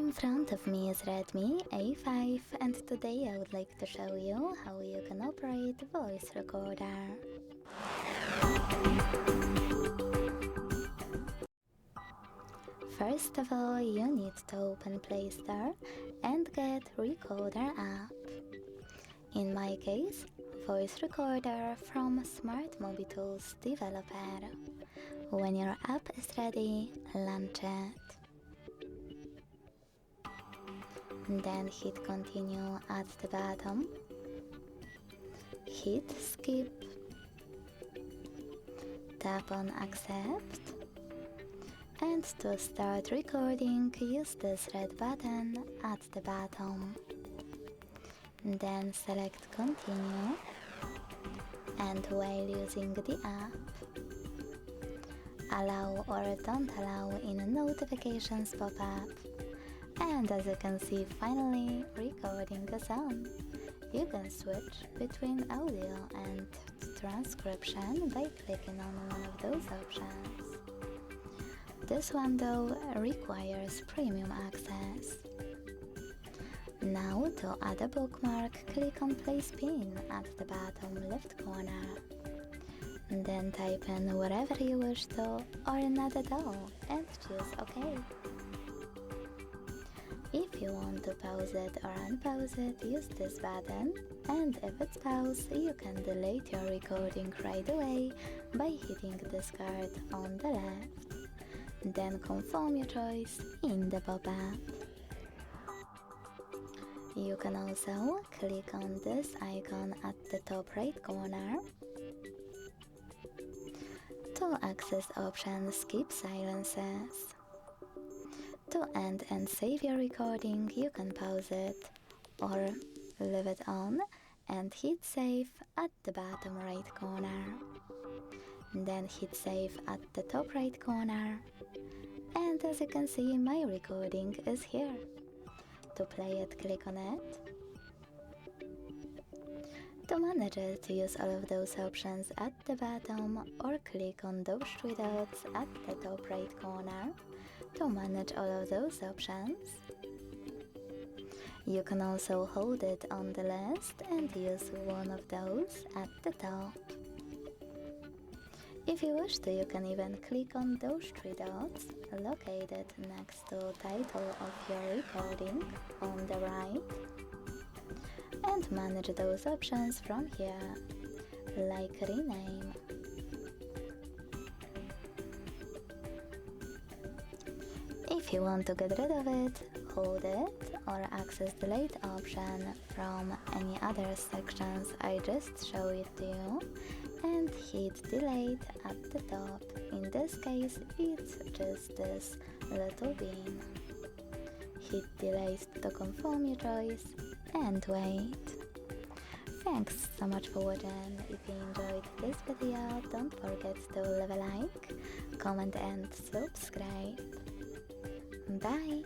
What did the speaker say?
In front of me is Redmi A5, and today I would like to show you how you can operate voice recorder. First of all, you need to open Play Store and get Recorder app. In my case, voice recorder from Smart Mobi Tools developer. When your app is ready, launch it. Then hit continue at the bottom. Hit skip. Tap on accept. And to start recording, use this red button at the bottom. Then select continue. And while using the app, allow or don't allow in notifications pop-up. And as you can see, finally recording is on. You can switch between audio and transcription by clicking on one of those options. This one though requires premium access. Now to add a bookmark, click on place pin at the bottom left corner. Then type in wherever you wish to or not at all and choose OK. If you want to pause it or unpause it, use this button, and if it's paused, you can delete your recording right away by hitting discard on the left. Then confirm your choice in the pop-up. You can also click on this icon at the top right corner to access option skip silences. To end and save your recording, you can pause it or leave it on and hit save at the bottom right corner. Then hit save at the top right corner. And as you can see, my recording is here. To play it, click on it. To manage it, use all of those options at the bottom or click on those three dots at the top right corner to manage all of those options. You can also hold it on the list and use one of those at the top. If you wish to, you can even click on those three dots located next to title of your recording on the right and manage those options from here, like rename. If you want to get rid of it, hold it or access delete option from any other sections I just showed it to you and hit delete at the top. In this case, it's just this little bean. Hit delete to confirm your choice and wait. Thanks so much for watching. If you enjoyed this video, don't forget to leave a like, comment and subscribe. Bye!